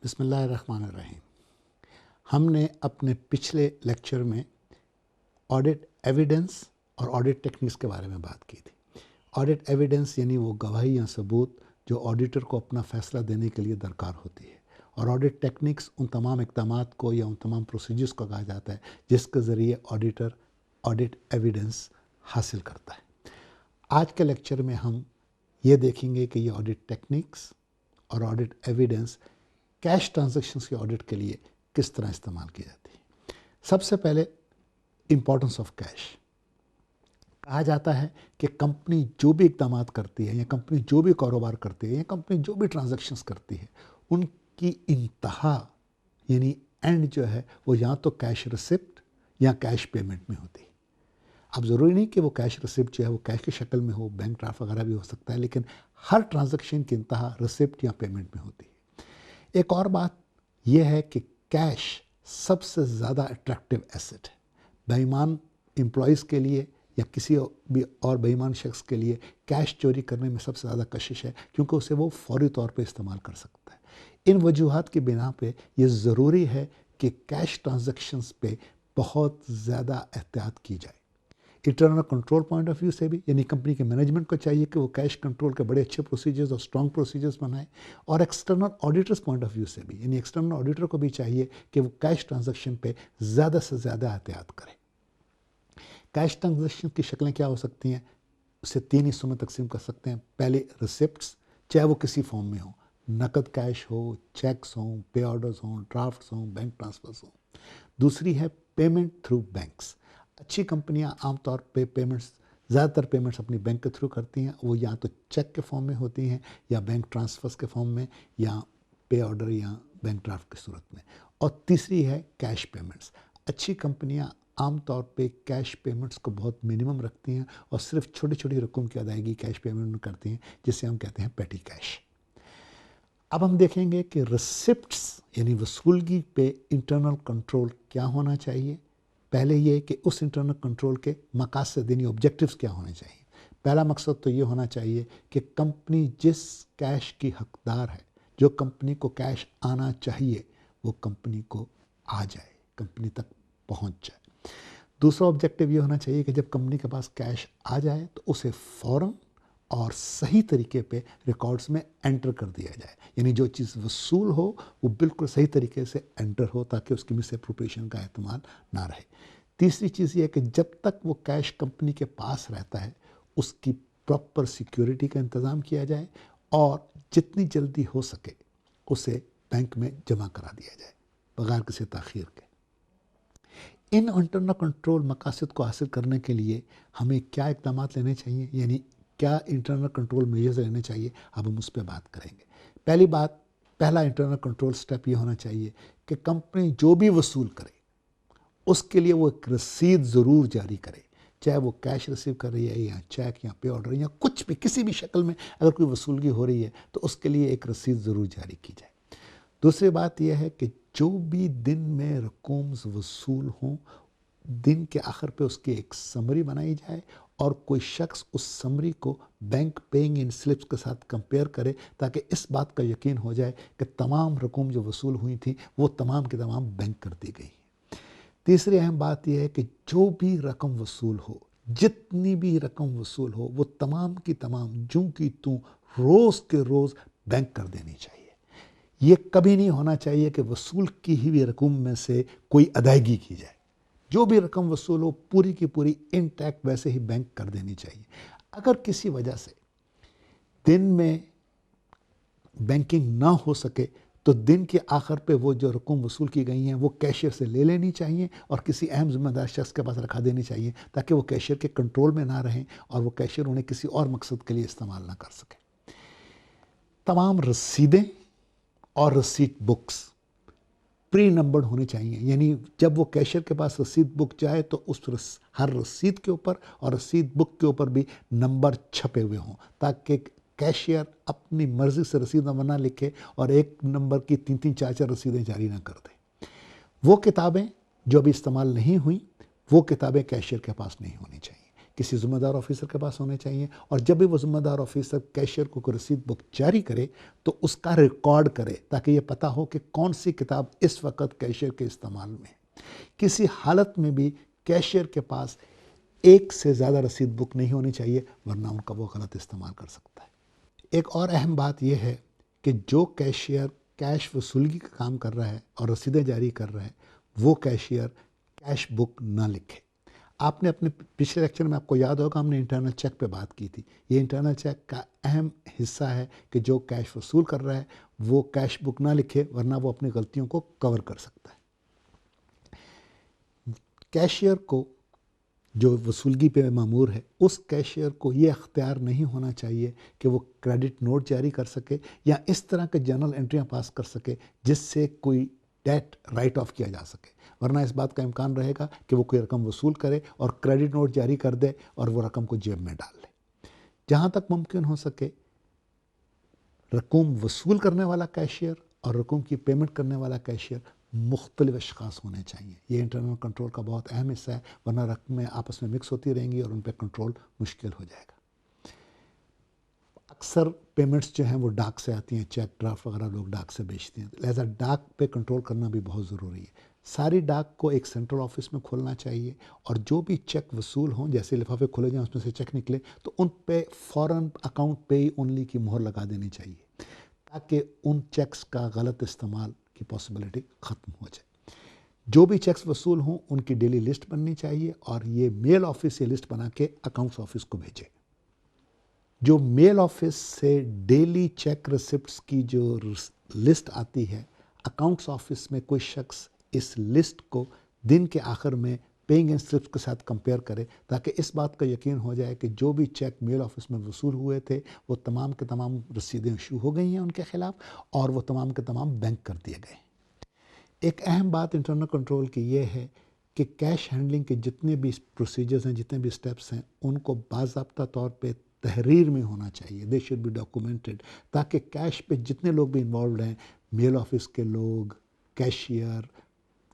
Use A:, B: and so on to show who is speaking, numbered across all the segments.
A: बिस्मिल्लाहिर्रहमानिर्रहीम। हमने अपने पिछले लेक्चर में ऑडिट एविडेंस और ऑडिट टेक्निक्स के बारे में बात की थी। ऑडिट एविडेंस यानी वो गवाही या सबूत जो ऑडिटर को अपना फ़ैसला देने के लिए दरकार होती है, और ऑडिट टेक्निक्स उन तमाम इक़दामात को या उन तमाम प्रोसीजर्स को कहा जाता है जिसके ज़रिए ऑडिटर ऑडिट एविडेंस हासिल करता है। आज के लेक्चर में हम ये देखेंगे कि ये ऑडिट टेक्निक्स और ऑडिट एविडेंस कैश ट्रांजैक्शंस के ऑडिट के लिए किस तरह इस्तेमाल की जाती है। सबसे पहले इम्पोर्टेंस ऑफ कैश। कहा जाता है कि कंपनी जो भी इक़दामात करती है या कंपनी जो भी कारोबार करती है या कंपनी जो भी ट्रांजैक्शंस करती है, उनकी इंतहा यानी एंड जो है वो या तो कैश रिसिप्ट या कैश पेमेंट में होती है। अब ज़रूरी नहीं कि वो कैश रिसिप्ट जो है वो कैश की शक्ल में हो, बैंक ड्राफ्ट वगैरह भी हो सकता है, लेकिन हर ट्रांजैक्शन की इंतहा रिसिप्ट या पेमेंट में होती है। एक और बात यह है कि कैश सबसे ज़्यादा अट्रैक्टिव एसेट है। बेईमान एम्प्लॉइज़ के लिए या किसी भी और बेईमान शख्स के लिए कैश चोरी करने में सबसे ज़्यादा कशिश है, क्योंकि उसे वो फौरी तौर पे इस्तेमाल कर सकता है। इन वजूहात की बिना पे ये ज़रूरी है कि कैश ट्रांजैक्शंस पे बहुत ज़्यादा एहतियात की जाए। Internal control point of view से भी, यानी कंपनी के मैनेजमेंट को चाहिए कि वो कैश कंट्रोल के बड़े अच्छे प्रोसीजर्स और स्ट्रॉन्ग प्रोसीजर्स बनाए, और external auditors point of view से भी, यानी एक्सटर्नल ऑडिटर को भी चाहिए कि वो कैश ट्रांजैक्शन पे ज़्यादा से ज़्यादा एहतियात करें। कैश ट्रांजैक्शन की शक्लें क्या हो सकती हैं, उसे 3 हिस्सों में तकसीम कर सकते हैं। पहले रिसिप्ट्स, चाहे वो किसी फॉर्म में हो, नकद कैश हो, चेक्स हों, पे ऑर्डर्स हों, ड्राफ्ट्स हों, बैंक ट्रांसफर्स हों। दूसरी है पेमेंट थ्रू बैंक्स। अच्छी कंपनियां आमतौर पे ज़्यादातर पेमेंट्स अपनी बैंक के थ्रू करती हैं। वो या तो चेक के फॉर्म में होती हैं या बैंक ट्रांसफर्स के फॉर्म में या पे ऑर्डर या बैंक ड्राफ्ट की सूरत में। और तीसरी है कैश पेमेंट्स। अच्छी कंपनियां आमतौर पे कैश पेमेंट्स को बहुत मिनिमम रखती हैं और सिर्फ छोटी छोटी रकम की अदायगी कैश पेमेंट में करती हैं, जिसे हम कहते हैं पेटी कैश। अब हम देखेंगे कि रिसिप्ट्स यानी वसूलगी पे इंटरनल कंट्रोल क्या होना चाहिए। पहले ये कि उस इंटरनल कंट्रोल के मकासद यानी ऑब्जेक्टिव्स क्या होने चाहिए। पहला मकसद तो ये होना चाहिए कि कंपनी जिस कैश की हकदार है, जो कंपनी को कैश आना चाहिए, वो कंपनी को आ जाए, कंपनी तक पहुंच जाए। दूसरा ऑब्जेक्टिव ये होना चाहिए कि जब कंपनी के पास कैश आ जाए तो उसे फ़ौरन और सही तरीके पे रिकॉर्ड्स में एंटर कर दिया जाए, यानी जो चीज़ वसूल हो वो बिल्कुल सही तरीके से एंटर हो ताकि उसकी मिसअप्रोप्रिएशन का एहतमाल ना रहे। तीसरी चीज़ ये है कि जब तक वो कैश कंपनी के पास रहता है उसकी प्रॉपर सिक्योरिटी का इंतज़ाम किया जाए और जितनी जल्दी हो सके उसे बैंक में जमा करा दिया जाए बगैर किसी ताख़ीर के। इन इंटरनल कंट्रोल मकासद को हासिल करने के लिए हमें क्या इक़दाम लेने चाहिए, यानी क्या इंटरनल कंट्रोल मेजर्स लेने चाहिए, अब हम उस पर बात करेंगे। पहला इंटरनल कंट्रोल स्टेप ये होना चाहिए कि कंपनी जो भी वसूल करे उसके लिए वो एक रसीद ज़रूर जारी करे, चाहे वो कैश रिसीव कर रही है या चेक या पे ऑर्डर या कुछ भी, किसी भी शक्ल में अगर कोई वसूलगी हो रही है तो उसके लिए एक रसीद ज़रूर जारी की जाए। दूसरी बात यह है कि जो भी दिन में रकूम्स वसूल हों, दिन के आखिर पे उसकी एक समरी बनाई जाए और कोई शख्स उस समरी को बैंक पेइंग इन स्लिप्स के साथ कंपेयर करे ताकि इस बात का यकीन हो जाए कि तमाम रकूम जो वसूल हुई थी वो तमाम की तमाम बैंक कर दी गई। तीसरी अहम बात यह है कि जो भी रकम वसूल हो, जितनी भी रकम वसूल हो, वो तमाम की तमाम जूं की तूं रोज़ के रोज़ बैंक कर देनी चाहिए। ये कभी नहीं होना चाहिए कि वसूल की हुई रकम में से कोई अदायगी की जाए। जो भी रकम वसूल हो पूरी की पूरी इंटैक्ट वैसे ही बैंक कर देनी चाहिए। अगर किसी वजह से दिन में बैंकिंग ना हो सके तो दिन के आखिर पे वो जो रकम वसूल की गई हैं वो कैशियर से ले लेनी चाहिए और किसी अहम जिम्मेदार शख्स के पास रखा देनी चाहिए ताकि वो कैशियर के कंट्रोल में ना रहें और वो कैशियर उन्हें किसी और मकसद के लिए इस्तेमाल ना कर सके। तमाम रसीदें और रसीद बुक्स प्री नंबर्ड होने चाहिए, यानी जब वो कैशियर के पास रसीद बुक जाए तो हर रसीद के ऊपर और रसीद बुक के ऊपर भी नंबर छपे हुए हों, ताकि कैशियर अपनी मर्ज़ी से रसीद नंबर ना लिखे और एक नंबर की 3-3 4-4 रसीदें जारी ना कर दे। वो किताबें जो अभी इस्तेमाल नहीं हुई, वो किताबें कैशियर के पास नहीं होनी चाहिए, किसी ज़िम्मेदार ऑफिसर के पास होने चाहिए। और जब भी वो ज़िम्मेदार ऑफिसर कैशियर को कोई रसीद बुक जारी करे तो उसका रिकॉर्ड करे, ताकि ये पता हो कि कौन सी किताब इस वक्त कैशियर के इस्तेमाल में है। किसी हालत में भी कैशियर के पास एक से ज़्यादा रसीद बुक नहीं होनी चाहिए, वरना उनका वो गलत इस्तेमाल कर सकता है। एक और अहम बात यह है कि जो कैशियर कैश वसूली का काम कर रहा है और रसीदें जारी कर रहा है, वो कैशियर कैश बुक ना लिखे। आपने अपने पिछले लेक्चर में, आपको याद होगा, हमने इंटरनल चेक पे बात की थी। ये इंटरनल चेक का अहम हिस्सा है कि जो कैश वसूल कर रहा है वो कैश बुक ना लिखे, वरना वो अपनी गलतियों को कवर कर सकता है। कैशियर को, जो वसूलगी पे मामूर है, उस कैशियर को ये अख्तियार नहीं होना चाहिए कि वो क्रेडिट नोट जारी कर सके या इस तरह के जर्नल एंट्रियाँ पास कर सके जिससे कोई डेट राइट ऑफ किया जा सके, वरना इस बात का इम्कान रहेगा कि वो कोई रकम वसूल करे और क्रेडिट नोट जारी कर दे और वो रकम को जेब में डाल ले। जहाँ तक मुमकिन हो सके, रकम वसूल करने वाला कैशियर और रकम की पेमेंट करने वाला कैशियर मुख्तलिफ अशख़ास होने चाहिए। ये इंटरनल कंट्रोल का बहुत अहम हिस्सा है, वरना रकमें आपस में मिक्स होती रहेंगी और उन पर कंट्रोल मुश्किल हो जाएगा। अक्सर पेमेंट्स जो हैं वो डाक से आती हैं, चेक ड्राफ्ट वगैरह लोग डाक से बेचते हैं, लिहाजा डाक पे कंट्रोल करना भी बहुत ज़रूरी है। सारी डाक को एक सेंट्रल ऑफिस में खोलना चाहिए और जो भी चेक वसूल हों, जैसे लिफाफे खोले जाएँ उसमें से चेक निकले तो उन पे फ़ौरन अकाउंट पे ओनली की मोहर लगा देनी चाहिए, ताकि उन चेक्स का गलत इस्तेमाल की पॉसिबिलिटी ख़त्म हो जाए। जो भी चेक्स वसूल हों उनकी डेली लिस्ट बननी चाहिए और ये मेल ऑफिस से लिस्ट बना के अकाउंट्स ऑफिस को भेजे। जो मेल ऑफिस से डेली चेक रिसिप्ट्स की जो लिस्ट आती है, अकाउंट्स ऑफिस में कोई शख्स इस लिस्ट को दिन के आखिर में पेइंग इन स्लिप्स के साथ कंपेयर करे, ताकि इस बात का यकीन हो जाए कि जो भी चेक मेल ऑफिस में वसूल हुए थे वो तमाम के तमाम रसीदें इशू हो गई हैं उनके ख़िलाफ़ और वो तमाम के तमाम बैंक कर दिए गए। एक अहम बात इंटरनल कंट्रोल की ये है कि कैश हैंडलिंग के जितने भी प्रोसीजर्स हैं, जितने भी स्टेप्स हैं, उनको बाज़ाब्ता तौर पे तहरीर में होना चाहिए। दे शुड बी डॉक्यूमेंटेड, ताकि कैश पे जितने लोग भी इन्वॉल्व हैं, मेल ऑफिस के लोग, कैशियर,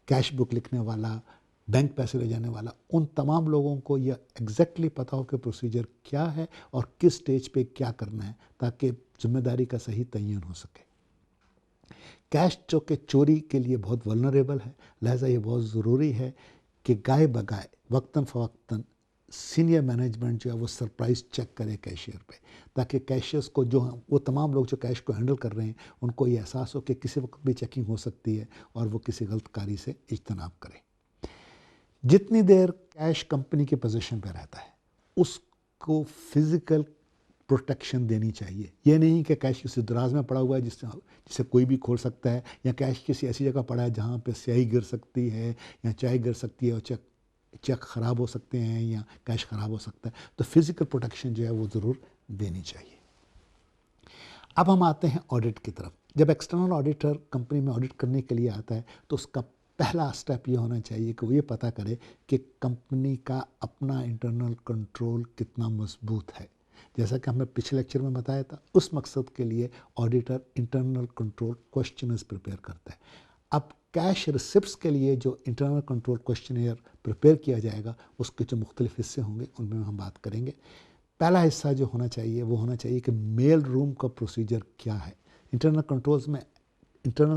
A: कैश बुक लिखने वाला, बैंक पैसे ले जाने वाला, उन तमाम लोगों को यह एग्जैक्टली पता हो कि प्रोसीजर क्या है और किस स्टेज पे क्या करना है, ताकि जिम्मेदारी का सही तयन हो सके। कैश जो कि चोरी के लिए बहुत वल्नरेबल है, लिहाजा ये बहुत ज़रूरी है कि गाय बगाए वक्तन फ़वक्तन सीनियर मैनेजमेंट जो है वो सरप्राइज़ चेक करे कैशियर पे, ताकि कैशियर्स को, जो वो तमाम लोग जो कैश को हैंडल कर रहे हैं, उनको ये एहसास हो कि किसी वक्त भी चेकिंग हो सकती है और वो किसी गलत कारी से इज्तनाब करें। जितनी देर कैश कंपनी के पोजीशन पे रहता है उसको फिज़िकल प्रोटेक्शन देनी चाहिए। ये नहीं कि कैश किसी दराज में पड़ा हुआ है जिसे कोई भी खोल सकता है, या कैश किसी ऐसी जगह पड़ा है जहाँ पे स्याही गिर सकती है या चाय गिर सकती है और चेक ख़राब हो सकते हैं या कैश ख़राब हो सकता है। तो फिज़िकल प्रोटेक्शन जो है वो ज़रूर देनी चाहिए। अब हम आते हैं ऑडिट की तरफ। जब एक्सटर्नल ऑडिटर कंपनी में ऑडिट करने के लिए आता है तो उसका पहला स्टेप ये होना चाहिए कि वो ये पता करे कि कंपनी का अपना इंटरनल कंट्रोल कितना मजबूत है। जैसा कि हमने पिछले लेक्चर में बताया था, उस मकसद के लिए auditor internal control questioners prepare करता है। अब कैश रिसिप्ट्स के लिए जो इंटरनल कंट्रोल क्वेश्चनर प्रिपेयर किया जाएगा, उसके जो मुख्तलिफ हिस्से होंगे उनमें हम बात करेंगे। पहला हिस्सा जो होना चाहिए वो होना चाहिए कि मेल रूम का प्रोसीजर क्या है। इंटरनल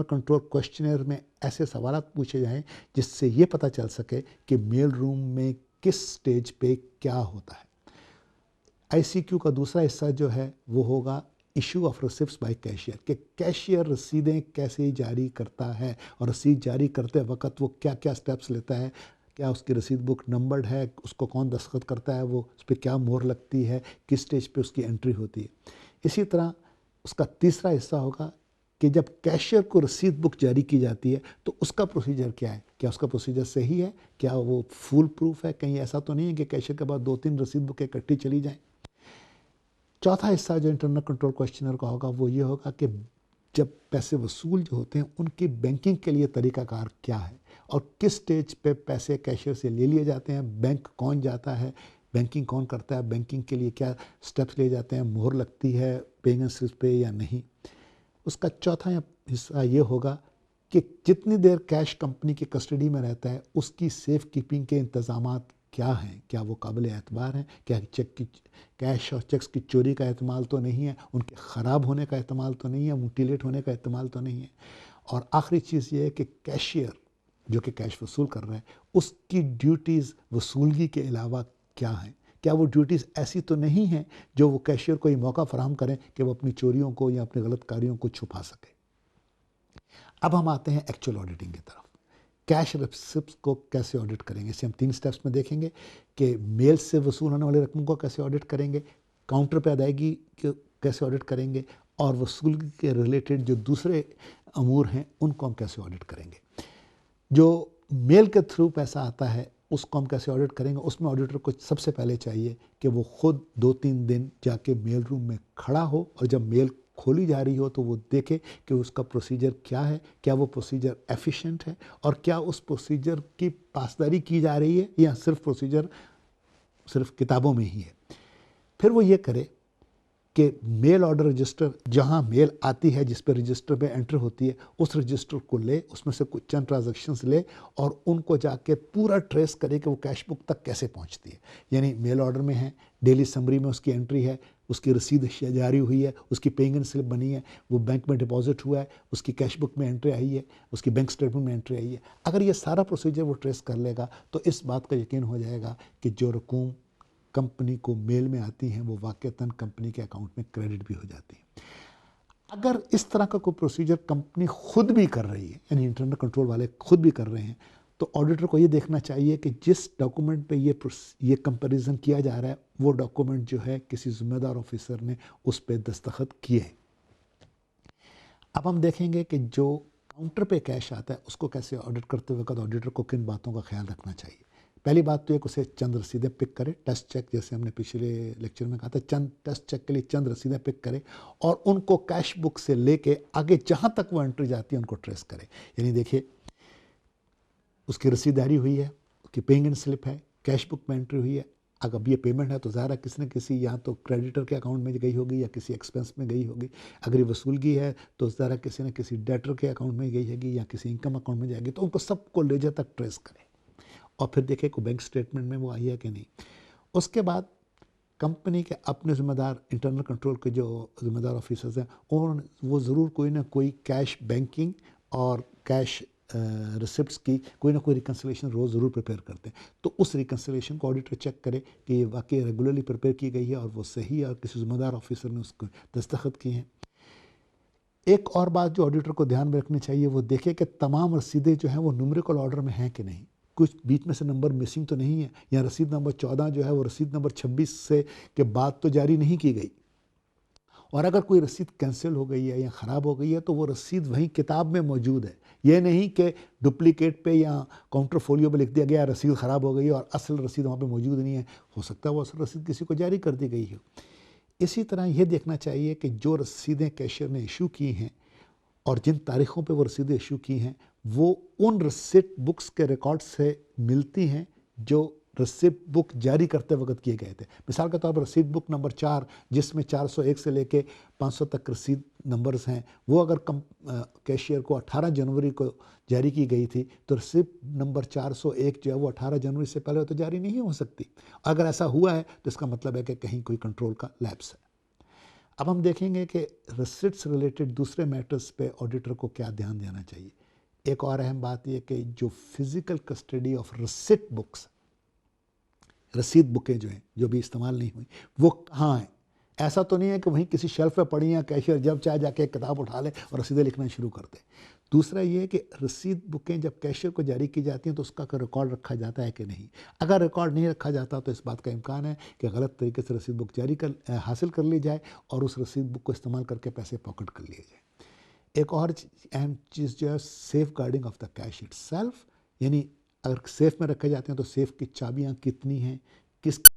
A: कंट्रोल क्वेश्चनर में ऐसे सवाल पूछे जाएं जिससे ये पता चल सके कि मेल रूम में किस स्टेज पे क्या होता है। ICQ का दूसरा हिस्सा जो है वो होगा issue of receipts by cashier, कि कैशियर रसीदें कैसे जारी करता है और रसीद जारी करते वक्त वो क्या क्या स्टेप्स लेता है, क्या उसकी रसीद बुक नंबर्ड है, उसको कौन दस्तखत करता है, वो उस पर क्या मोहर लगती है, किस स्टेज पे उसकी एंट्री होती है। इसी तरह उसका तीसरा हिस्सा होगा कि जब कैशियर को रसीद बुक जारी की जाती है तो उसका प्रोसीजर क्या है, क्या उसका प्रोसीजर सही है, क्या वो फुल प्रूफ है, कहीं ऐसा तो नहीं है कि कैशियर के बाद 2-3 रसीद बुकें इकट्ठी चली जाएँ। चौथा हिस्सा जो इंटरनल कंट्रोल क्वेश्चनर का होगा वो ये होगा कि जब पैसे वसूल जो होते हैं उनकी बैंकिंग के लिए तरीकाकार क्या है और किस स्टेज पे पैसे कैशियर से ले लिए जाते हैं, बैंक कौन जाता है, बैंकिंग कौन करता है, बैंकिंग के लिए क्या स्टेप्स लिए जाते हैं, मोहर लगती है पेमेंट स्लिप पे या नहीं। उसका चौथा हिस्सा ये होगा कि जितनी देर कैश कंपनी की कस्टडी में रहता है उसकी सेफ कीपिंग के इंतज़ामात क्या हैं, क्या वो काबिल एतबार हैं, क्या कैश और चेक्स की चोरी का एहतमाल तो नहीं है, उनके ख़राब होने का एहतमाल तो नहीं है, म्यूटिलेट होने का एहतमाल तो नहीं है। और आखिरी चीज़ ये है कि कैशियर जो कि कैश वसूल कर रहा है उसकी ड्यूटीज़ वसूलगी के अलावा क्या हैं, क्या वो ड्यूटीज़ ऐसी तो नहीं हैं जो वो कैशियर को ये मौका फराहम करें कि वो अपनी चोरियों को या अपने गलत कार्यों को छुपा सके। अब हम आते हैं एक्चुअल ऑडिटिंग की तरफ। कैश रिसिप्ट्स को कैसे ऑडिट करेंगे, इसे हम 3 स्टेप्स में देखेंगे कि मेल से वसूल होने वाली रकम को कैसे ऑडिट करेंगे, काउंटर पे अदायगी कैसे ऑडिट करेंगे और वसूल के रिलेटेड जो दूसरे अमूर हैं उनको हम कैसे ऑडिट करेंगे। जो मेल के थ्रू पैसा आता है उसको हम कैसे ऑडिट करेंगे। उसमें ऑडिटर को सबसे पहले चाहिए कि वो खुद 2-3 दिन जाके मेल रूम में खड़ा हो और जब मेल खोली जा रही हो तो वो देखे कि उसका प्रोसीजर क्या है, क्या वो प्रोसीजर एफिशिएंट है और क्या उस प्रोसीजर की पासदारी की जा रही है या सिर्फ प्रोसीजर सिर्फ किताबों में ही है। फिर वो ये करे कि मेल ऑर्डर रजिस्टर जहाँ मेल आती है जिस पर रजिस्टर पे एंटर होती है उस रजिस्टर को ले, उसमें से कुछ चंद ट्रांजैक्शंस ले और उनको जाके पूरा ट्रेस करे कि वो कैश बुक तक कैसे पहुंचती है। यानी मेल ऑर्डर में है, डेली समरी में उसकी एंट्री है, उसकी रसीद जारी हुई है, उसकी पेइंग स्लिप बनी है, वो बैंक में डिपॉजिट हुआ है, उसकी कैश बुक में एंट्री आई है, उसकी बैंक स्टेटमेंट में एंट्री आई है। अगर ये सारा प्रोसीजर वो ट्रेस कर लेगा तो इस बात का यकीन हो जाएगा कि जो रकूम कंपनी को मेल में आती हैं वो वाकईतन कंपनी के अकाउंट में क्रेडिट भी हो जाती है। अगर इस तरह का कोई प्रोसीजर कंपनी खुद भी कर रही है, यानी इंटरनल कंट्रोल वाले खुद भी कर रहे हैं, तो ऑडिटर को ये देखना चाहिए कि जिस डॉक्यूमेंट पे ये कंपैरिजन किया जा रहा है वो डॉक्यूमेंट जो है किसी जिम्मेदार ऑफिसर ने उस पर दस्तखत किए हैं। अब हम देखेंगे कि जो काउंटर पे कैश आता है उसको कैसे ऑडिट करते वक्त ऑडिटर को किन बातों का ख्याल रखना चाहिए। पहली बात तो एक उसे चंद रसीदें पिक करे, टेस्ट चेक, जैसे हमने पिछले लेक्चर में कहा था, चंद टेस्ट चेक के लिए चंद रसीदें पिक करे और उनको कैश बुक से लेके आगे जहाँ तक वो एंट्री जाती है उनको ट्रेस करे। यानी देखिए उसकी रसीदारी हुई है, उसकी पेइंग इन स्लिप है, कैश बुक में एंट्री हुई है। अगर ये पेमेंट है तो ज़ाहिर किसी न किसी या तो क्रेडिटर के अकाउंट में गई होगी या किसी एक्सपेंस में गई होगी। अगर ये वसूलगी है तो ज़ाहिर किसी न किसी डेटर के अकाउंट में गई होगी या किसी इनकम अकाउंट में जाएगी। तो उनको सबको लेजर तक ट्रेस करें और फिर देखें को बैंक स्टेटमेंट में वो आई है कि नहीं। उसके बाद कंपनी के अपने ज़िम्मेदार इंटरनल कंट्रोल के जो ज़िम्मेदार ऑफिसर्स हैं वो ज़रूर कोई ना कोई कैश बैंकिंग और कैश रिसिप्ट्स की कोई ना कोई रिकन्सिलेशन रोज़ ज़रूर प्रिपेयर करते हैं। तो उस रिकन्सिलेशन को ऑडिटर चेक करे कि ये वाकई रेगुलरली प्रिपेयर की गई है और वो सही है और किसी ज़िम्मेदार ऑफिसर ने उसको दस्तखत किए हैं। एक और बात जो ऑडिटर को ध्यान में रखनी चाहिए वो देखे कि तमाम रसीदें जो हैं वो न्यूमेरिकल ऑर्डर में हैं कि नहीं, कुछ बीच में से नंबर मिसिंग तो नहीं है, या रसीद नंबर 14 जो है वो रसीद नंबर 26 से के बाद तो जारी नहीं की गई। और अगर कोई रसीद कैंसिल हो गई है या ख़राब हो गई है तो वो रसीद वहीं किताब में मौजूद है। ये नहीं कि डुप्लीकेट पे या काउंटर फोलियो पे लिख दिया गया रसीद ख़राब हो गई है और असल रसीद वहाँ पे मौजूद नहीं है। हो सकता है वो असल रसीद किसी को जारी कर दी गई हो। इसी तरह ये देखना चाहिए कि जो रसीदें कैशियर ने इशू की हैं और जिन तारीख़ों पे वो रसीदें इशू की हैं वो उन रसीद बुक्स के रिकॉर्ड से मिलती हैं जो रसीद बुक जारी करते वक्त किए गए थे। मिसाल के तौर पर रसीद बुक नंबर 4 जिसमें 401 से लेके 500 तक रसीद नंबर्स हैं, वो अगर कैशियर को 18 जनवरी को जारी की गई थी तो रसीद नंबर 401 जो है वो 18 जनवरी से पहले तो जारी नहीं हो सकती। अगर ऐसा हुआ है तो इसका मतलब है कि कहीं कोई कंट्रोल का लैप्स है। अब हम देखेंगे कि रसीट्स रिलेटेड दूसरे मैटर्स पे ऑडिटर को क्या ध्यान देना चाहिए। एक और अहम बात यह कि जो physical custody of receipt books, रसीद बुकें जो हैं जो भी इस्तेमाल नहीं हुई वो कहाँ हैं। ऐसा तो नहीं है कि वहीं किसी शेल्फ पे पड़ी हैं, कैशियर जब चाहे जाके एक किताब उठा ले और रसीदें लिखना शुरू कर दे। दूसरा ये है कि रसीद बुकें जब कैशियर को जारी की जाती हैं तो उसका रिकॉर्ड रखा जाता है कि नहीं। अगर रिकॉर्ड नहीं रखा जाता तो इस बात का इम्कान है कि गलत तरीके से रसीद बुक हासिल कर ली जाए और उस रसीद बुक को इस्तेमाल करके पैसे पॉकेट कर लिए जाए। एक और अहम चीज़ जो है safeguarding of the cash itself, यानी अगर सेफ़ में रखे जाते हैं तो सेफ़ की चाबियाँ कितनी हैं, किस